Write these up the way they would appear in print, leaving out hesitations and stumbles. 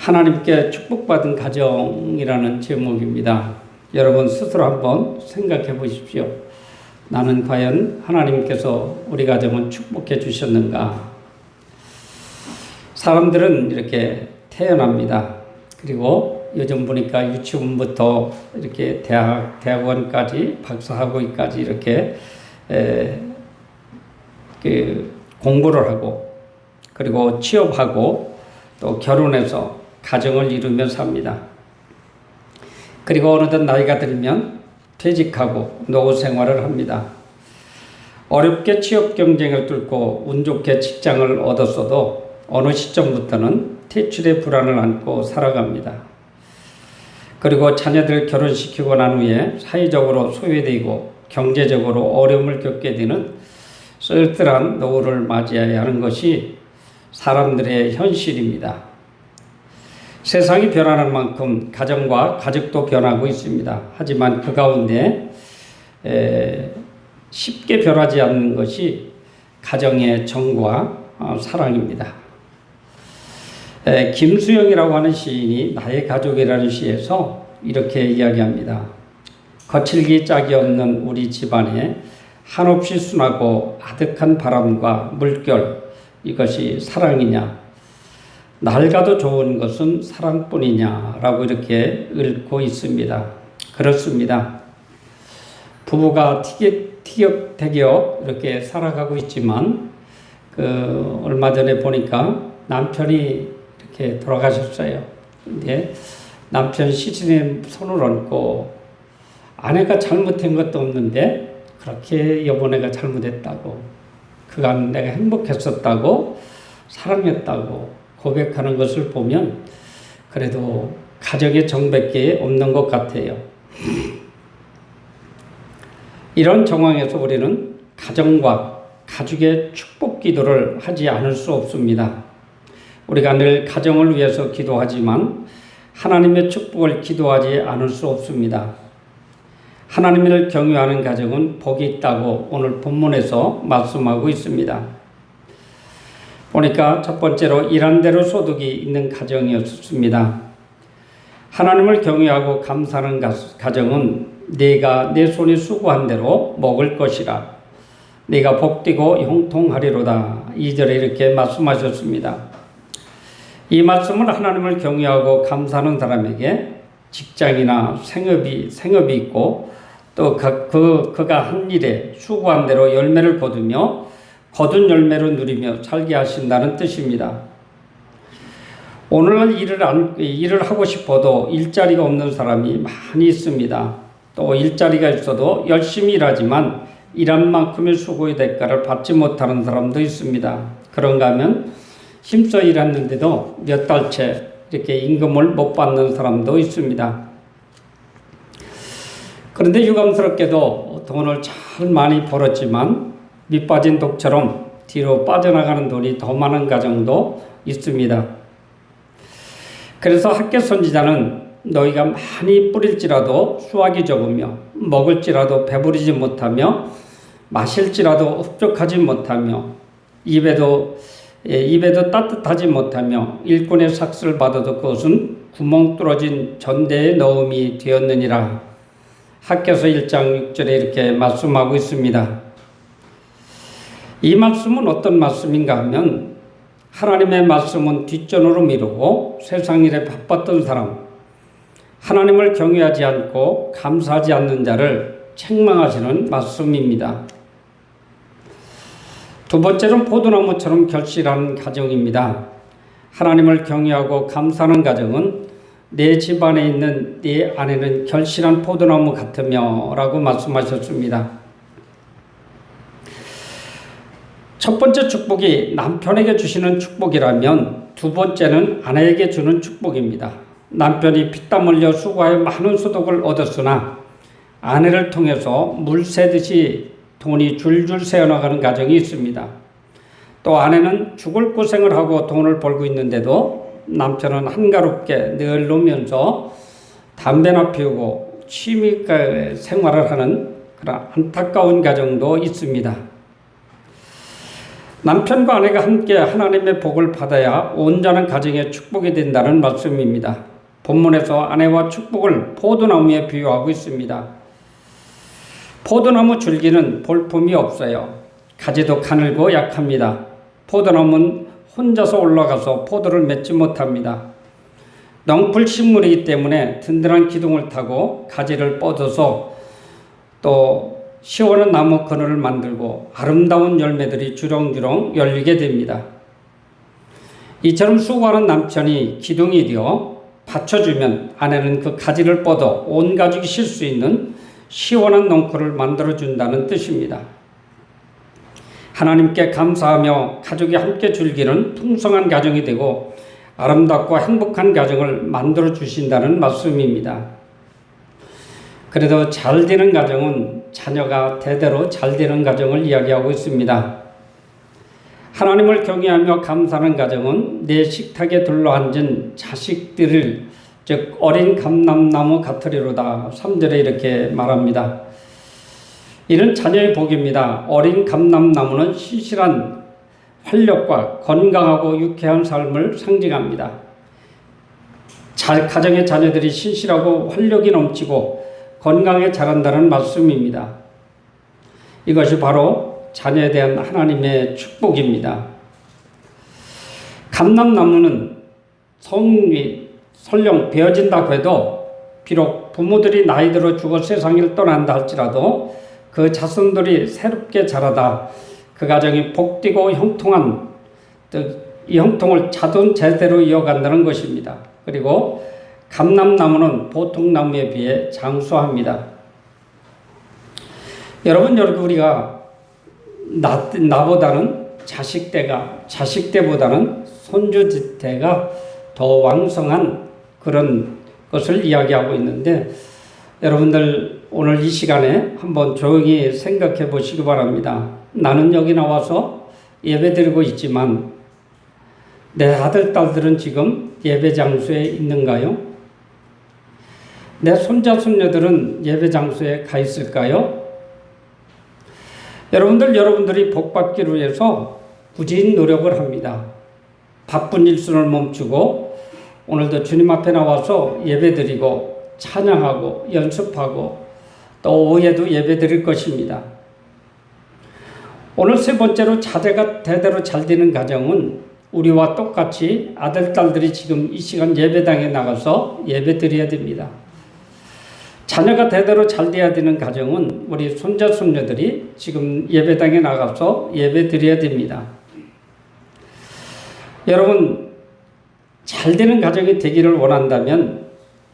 하나님께 축복받은 가정이라는 제목입니다. 여러분 스스로 한번 생각해 보십시오. 나는 과연 하나님께서 우리 가정을 축복해 주셨는가? 사람들은 이렇게 태어납니다. 그리고 요즘 보니까 유치원부터 이렇게 대학원까지 박사학위까지 이렇게 공부를 하고, 그리고 취업하고 또 결혼해서 가정을 이루며 삽니다. 그리고 어느덧 나이가 들면 퇴직하고 노후 생활을 합니다. 어렵게 취업 경쟁을 뚫고 운 좋게 직장을 얻었어도 어느 시점부터는 퇴출의 불안을 안고 살아갑니다. 그리고 자녀들 결혼시키고 난 후에 사회적으로 소외되고 경제적으로 어려움을 겪게 되는 쓸쓸한 노후를 맞이해야 하는 것이 사람들의 현실입니다. 세상이 변하는 만큼 가정과 가족도 변하고 있습니다. 하지만 그 가운데 쉽게 변하지 않는 것이 가정의 정과 사랑입니다. 김수영이라고 하는 시인이 나의 가족이라는 시에서 이렇게 이야기합니다. 거칠기 짝이 없는 우리 집안에 한없이 순하고 아득한 바람과 물결, 이것이 사랑이냐? 낡아도 좋은 것은 사랑뿐이냐? 라고 이렇게 읊고 있습니다. 그렇습니다. 부부가 티격태격 이렇게 살아가고 있지만 얼마 전에 보니까 남편이 이렇게 돌아가셨어요. 근데 남편 시신에 손을 얹고 아내가 잘못한 것도 없는데 그렇게 여보네가 잘못했다고, 그간 내가 행복했었다고, 사랑했다고 고백하는 것을 보면 그래도 가정의 정밖에 없는 것 같아요. 이런 정황에서 우리는 가정과 가족의 축복 기도를 하지 않을 수 없습니다. 우리가 늘 가정을 위해서 기도하지만 하나님의 축복을 기도하지 않을 수 없습니다. 하나님을 경외하는 가정은 복이 있다고 오늘 본문에서 말씀하고 있습니다. 보니까 첫 번째로 일한 대로 소득이 있는 가정이었습니다. 하나님을 경외하고 감사하는 가정은 네가 내 손이 수고한 대로 먹을 것이라, 네가 복되고 형통하리로다. 2절에 이렇게 말씀하셨습니다. 이 말씀은 하나님을 경외하고 감사하는 사람에게 직장이나 생업이 있고 또 그가 한 일에 수고한 대로 열매를 거두며 거둔 열매를 누리며 살게 하신다는 뜻입니다. 오늘날 일을 하고 싶어도 일자리가 없는 사람이 많이 있습니다. 또 일자리가 있어도 열심히 일하지만 일한 만큼의 수고의 대가를 받지 못하는 사람도 있습니다. 그런가 하면 힘써 일했는데도 몇 달째 이렇게 임금을 못 받는 사람도 있습니다. 그런데 유감스럽게도 돈을 잘 많이 벌었지만 밑빠진 독처럼 뒤로 빠져나가는 돈이 더 많은 가정도 있습니다. 그래서 학교 선지자는 너희가 많이 뿌릴지라도 수확이 적으며 먹을지라도 배부르지 못하며 마실지라도 흡족하지 못하며 입에도 따뜻하지 못하며 일꾼의 삭슬을 받아도 그것은 구멍 뚫어진 전대의 넣음이 되었느니라. 학개서 1장 6절에 이렇게 말씀하고 있습니다. 이 말씀은 어떤 말씀인가 하면 하나님의 말씀은 뒷전으로 미루고 세상 일에 바빴던 사람, 하나님을 경외하지 않고 감사하지 않는 자를 책망하시는 말씀입니다. 두 번째는 포도나무처럼 결실한 가정입니다. 하나님을 경외하고 감사하는 가정은 내 집안에 있는 네 아내는 결실한 포도나무 같으며 라고 말씀하셨습니다. 첫 번째 축복이 남편에게 주시는 축복이라면 두 번째는 아내에게 주는 축복입니다. 남편이 피땀 흘려 수고하여 많은 소득을 얻었으나 아내를 통해서 물 새듯이 돈이 줄줄 새어나가는 가정이 있습니다. 또 아내는 죽을 고생을 하고 돈을 벌고 있는데도 남편은 한가롭게 늘 놀면서 담배나 피우고 취미 생활을 하는 그런 안타까운 가정도 있습니다. 남편과 아내가 함께 하나님의 복을 받아야 온전한 가정의 축복이 된다는 말씀입니다. 본문에서 아내와 축복을 포도나무에 비유하고 있습니다. 포도나무 줄기는 볼품이 없어요. 가지도 가늘고 약합니다. 포도나무는 혼자서 올라가서 포도를 맺지 못합니다. 넝풀 식물이기 때문에 든든한 기둥을 타고 가지를 뻗어서 또 시원한 나무 그늘을 만들고 아름다운 열매들이 주렁주렁 열리게 됩니다. 이처럼 수고하는 남편이 기둥이 되어 받쳐주면 아내는 그 가지를 뻗어 온 가족이 쉴 수 있는 시원한 넝쿨을 만들어준다는 뜻입니다. 하나님께 감사하며 가족이 함께 즐기는 풍성한 가정이 되고 아름답고 행복한 가정을 만들어 주신다는 말씀입니다. 그래도 잘 되는 가정은 자녀가 대대로 잘 되는 가정을 이야기하고 있습니다. 하나님을 경외하며 감사하는 가정은 내 식탁에 둘러앉은 자식들을 즉 어린 감람나무 같으리로다. 3절에 이렇게 말합니다. 이는 자녀의 복입니다. 어린 감람나무는 신실한 활력과 건강하고 유쾌한 삶을 상징합니다. 가정의 자녀들이 신실하고 활력이 넘치고 건강에 자란다는 말씀입니다. 이것이 바로 자녀에 대한 하나님의 축복입니다. 감람나무는 설령 베어진다고 해도 비록 부모들이 나이 들어 죽어 세상을 떠난다 할지라도 그 자손들이 새롭게 자라다 그 가정이 복되고 형통한 이 형통을 자손제대로 이어간다는 것입니다. 그리고 감람나무는 보통 나무에 비해 장수합니다. 여러분 우리가 나보다는 자식 때보다는 손주 때가 더 왕성한 그런 것을 이야기하고 있는데 여러분들 오늘 이 시간에 한번 조용히 생각해 보시기 바랍니다. 나는 여기 나와서 예배드리고 있지만 내 아들, 딸들은 지금 예배 장소에 있는가요? 내 손자, 손녀들은 예배 장소에 가 있을까요? 여러분들이 복받기를 위해서 굳이 노력을 합니다. 바쁜 일순을 멈추고 오늘도 주님 앞에 나와서 예배드리고 찬양하고 연습하고 또 오후에도 예배드릴 것입니다. 오늘 세 번째로 자제가 대대로 잘 되는 가정은 우리와 똑같이 아들, 딸들이 지금 이 시간 예배당에 나가서 예배드려야 됩니다. 자녀가 대대로 잘 돼야 되는 가정은 우리 손자, 손녀들이 지금 예배당에 나가서 예배드려야 됩니다. 여러분, 잘 되는 가정이 되기를 원한다면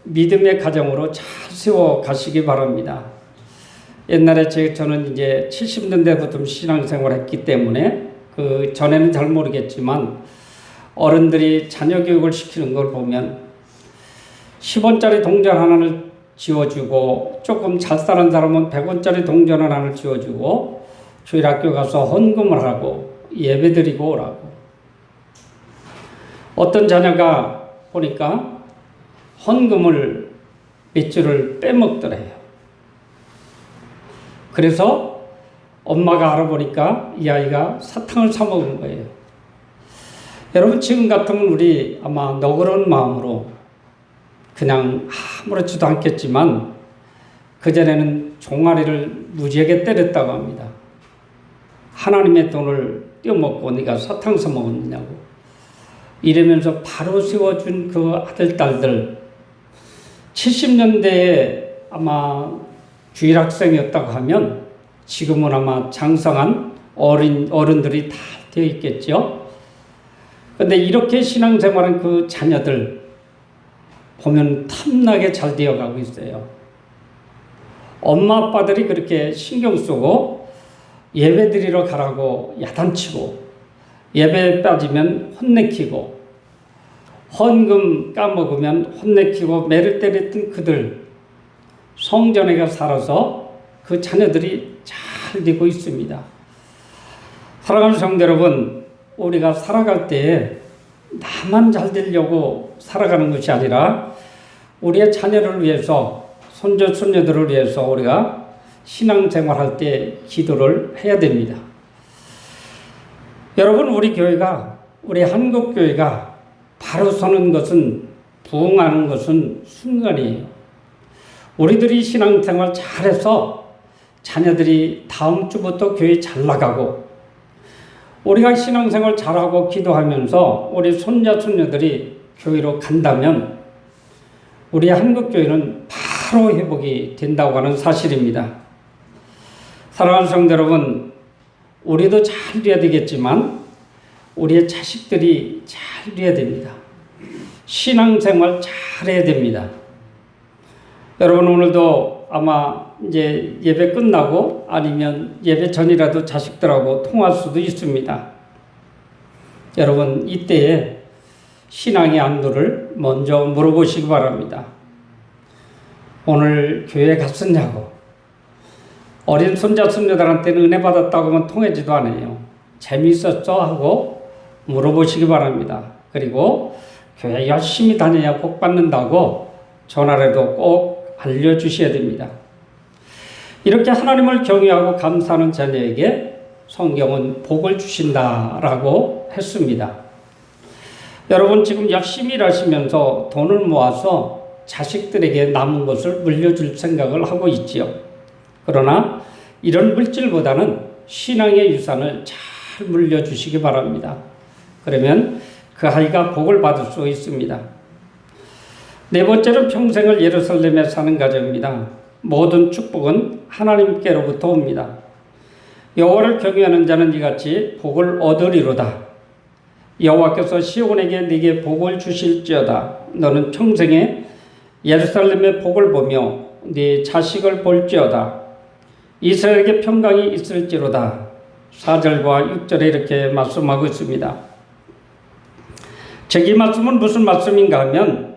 믿음의 가정으로 잘 세워 가시기 바랍니다. 옛날에 저는 이제 70년대부터 신앙생활을 했기 때문에 그 전에는 잘 모르겠지만 어른들이 자녀 교육을 시키는 걸 보면 10원짜리 동전 하나를 지어주고 조금 잘 사는 사람은 100원짜리 동전 하나를 지어주고 주일학교 가서 헌금을 하고 예배드리고 오라고. 어떤 자녀가 보니까 헌금을 몇 줄을 빼먹더래요. 그래서 엄마가 알아보니까 이 아이가 사탕을 사 먹은 거예요. 여러분 지금 같으면 우리 아마 너그러운 마음으로 그냥 아무렇지도 않겠지만 그전에는 종아리를 무지하게 때렸다고 합니다. 하나님의 돈을 떼어먹고 네가 사탕 사 먹었느냐고 이러면서 바로 세워준 그 아들, 딸들 70년대에 아마 주일학생이었다고 하면 지금은 아마 장성한 어른들이 다 되어 있겠죠. 그런데 이렇게 신앙생활한 그 자녀들 보면 탐나게 잘 되어가고 있어요. 엄마 아빠들이 그렇게 신경 쓰고 예배 드리러 가라고 야단치고 예배 빠지면 혼내키고 헌금 까먹으면 혼내키고 매를 때렸던 그들 성전에 살아서 그 자녀들이 잘 되고 있습니다. 사랑하는 성도 여러분, 우리가 살아갈 때에 나만 잘 되려고 살아가는 것이 아니라 우리의 자녀를 위해서 손자 손녀들을 위해서 우리가 신앙생활할 때 기도를 해야 됩니다. 여러분, 우리 한국 교회가 바로 서는 것은, 부흥하는 것은 순간이에요. 우리들이 신앙생활 잘해서 자녀들이 다음 주부터 교회 잘 나가고, 우리가 신앙생활 잘하고 기도하면서 우리 손자 손녀들이 교회로 간다면 우리 한국 교회는 바로 회복이 된다고 하는 사실입니다. 사랑하는 성도 여러분, 우리도 잘 돼야 되겠지만 우리의 자식들이 잘 돼야 됩니다. 신앙생활 잘해야 됩니다. 여러분, 오늘도 아마 이제 예배 끝나고 아니면 예배 전이라도 자식들하고 통화할 수도 있습니다. 여러분, 이때에 신앙의 안부를 먼저 물어보시기 바랍니다. 오늘 교회 갔었냐고. 어린 손자 손녀들한테는 은혜 받았다고 하면 통하지도 않아요. 재미있었어? 하고 물어보시기 바랍니다. 그리고 교회 열심히 다녀야 복 받는다고 전화라도 꼭 알려주셔야 됩니다. 이렇게 하나님을 경외하고 감사하는 자녀에게 성경은 복을 주신다라고 했습니다. 여러분, 지금 열심히 일하시면서 돈을 모아서 자식들에게 남은 것을 물려줄 생각을 하고 있지요. 그러나 이런 물질보다는 신앙의 유산을 잘 물려주시기 바랍니다. 그러면 그 아이가 복을 받을 수 있습니다. 네 번째는 평생을 예루살렘에 사는 가정입니다. 모든 축복은 하나님께로부터 옵니다. 여호와를 경외하는 자는 이같이 복을 얻으리로다. 여호와께서 시온에게 네게 복을 주실지어다. 너는 평생에 예루살렘의 복을 보며 네 자식을 볼지어다. 이스라엘에게 평강이 있을지로다. 4절과 6절에 이렇게 말씀하고 있습니다. 이 말씀은 무슨 말씀인가 하면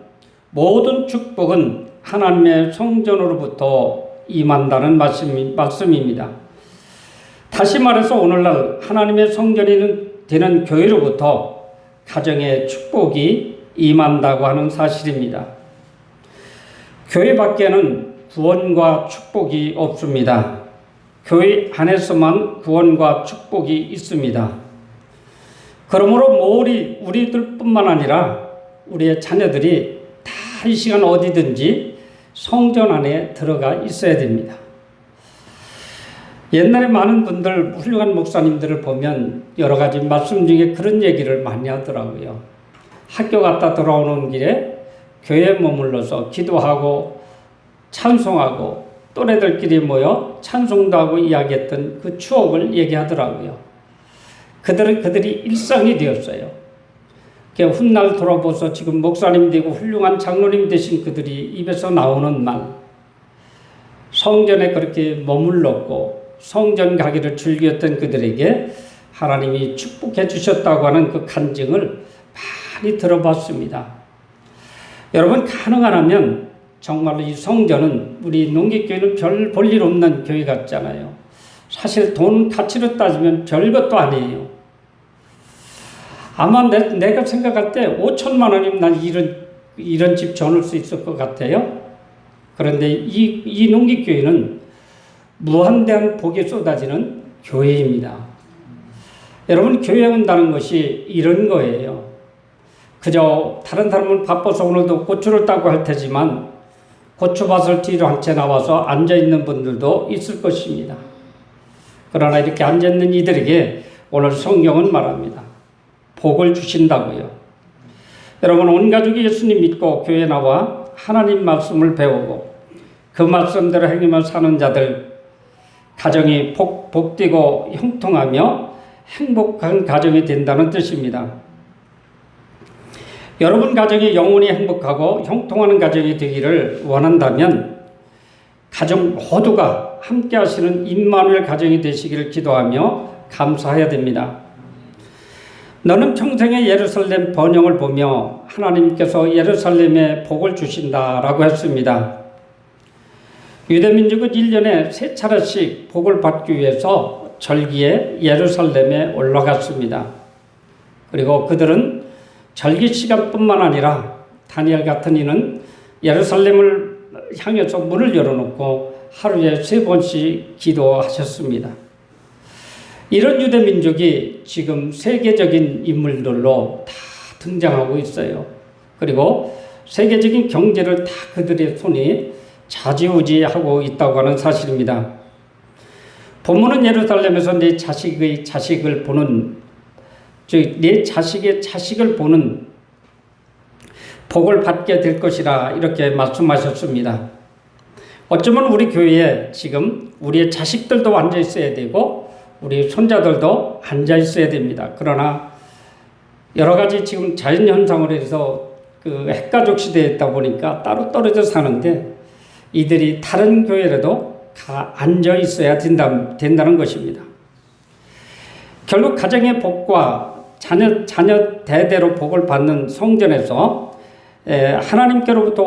모든 축복은 하나님의 성전으로부터 임한다는 말씀입니다. 다시 말해서 오늘날 하나님의 성전이 되는 교회로부터 가정의 축복이 임한다고 하는 사실입니다. 교회 밖에는 구원과 축복이 없습니다. 교회 안에서만 구원과 축복이 있습니다. 그러므로 우리들뿐만 아니라 우리의 자녀들이 다 이 시간 어디든지 성전 안에 들어가 있어야 됩니다. 옛날에 많은 분들, 훌륭한 목사님들을 보면 여러 가지 말씀 중에 그런 얘기를 많이 하더라고요. 학교 갔다 돌아오는 길에 교회에 머물러서 기도하고 찬송하고 또래들끼리 모여 찬송도 하고 이야기했던 그 추억을 얘기하더라고요. 그들이 일상이 되었어요. 훗날 돌아보서 지금 목사님 되고 훌륭한 장로님 되신 그들이 입에서 나오는 말, 성전에 그렇게 머물렀고 성전 가기를 즐겼던 그들에게 하나님이 축복해 주셨다고 하는 그 간증을 많이 들어봤습니다. 여러분, 가능하다면 정말로 이 성전은, 우리 농기교회는 별 볼일 없는 교회 같잖아요. 사실 돈 가치로 따지면 별것도 아니에요. 아마 내가 생각할 때 5천만 원이면 난 이런 집 지을 수 있을 것 같아요. 그런데 이 농기교회는 무한대한 복이 쏟아지는 교회입니다. 여러분, 교회에 온다는 것이 이런 거예요. 그저 다른 사람은 바빠서 오늘도 고추를 따고 할 테지만 고추밭을 뒤로 한 채 나와서 앉아있는 분들도 있을 것입니다. 그러나 이렇게 앉아있는 이들에게 오늘 성경은 말합니다. 복을 주신다고요. 여러분, 온 가족이 예수님 믿고 교회에 나와 하나님 말씀을 배우고 그 말씀대로 행하며 사는 자들, 가정이 복되고 형통하며 행복한 가정이 된다는 뜻입니다. 여러분 가정이 영원히 행복하고 형통하는 가정이 되기를 원한다면 가정 모두가 함께 하시는 임마누엘 가정이 되시기를 기도하며 감사해야 됩니다. 너는 평생에 예루살렘 번영을 보며 하나님께서 예루살렘에 복을 주신다라고 했습니다. 유대민족은 1년에 3차례씩 복을 받기 위해서 절기에 예루살렘에 올라갔습니다. 그리고 그들은 절기 시간뿐만 아니라 다니엘 같은 이는 예루살렘을 향해서 문을 열어놓고 하루에 3번씩 기도하셨습니다. 이런 유대 민족이 지금 세계적인 인물들로 다 등장하고 있어요. 그리고 세계적인 경제를 다 그들의 손이 좌지우지하고 있다고 하는 사실입니다. 본문은 예루살렘에서 내 자식의 자식을 보는, 즉 내 자식의 자식을 보는 복을 받게 될 것이라 이렇게 말씀하셨습니다. 어쩌면 우리 교회에 지금 우리의 자식들도 앉아 있어야 되고 우리 손자들도 앉아 있어야 됩니다. 그러나 여러 가지 지금 자연 현상으로 해서 그 핵가족 시대에 있다 보니까 따로 떨어져 사는데 이들이 다른 교회라도 앉아 있어야 된다는 것입니다. 결국 가정의 복과 자녀 대대로 복을 받는 성전에서 하나님께로부터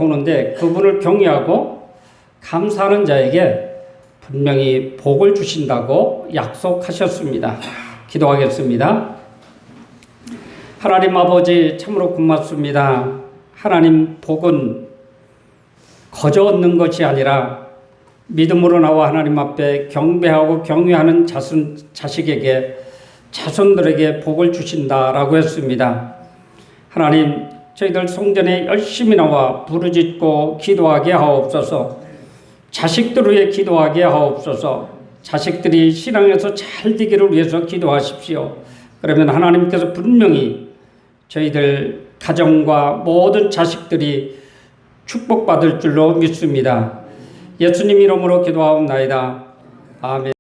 오는데 그분을 경외하고 감사하는 자에게 분명히 복을 주신다고 약속하셨습니다. 기도하겠습니다. 하나님 아버지 참으로 고맙습니다. 하나님 복은 거저 얻는 것이 아니라 믿음으로 나와 하나님 앞에 경배하고 경외하는 자식에게 자손들에게 복을 주신다라고 했습니다. 하나님 저희들 성전에 열심히 나와 부르짖고 기도하게 하옵소서. 자식들을 위해 기도하게 하옵소서. 자식들이 신앙에서 잘 되기를 위해서 기도하십시오. 그러면 하나님께서 분명히 저희들 가정과 모든 자식들이 축복받을 줄로 믿습니다. 예수님 이름으로 기도하옵나이다. 아멘.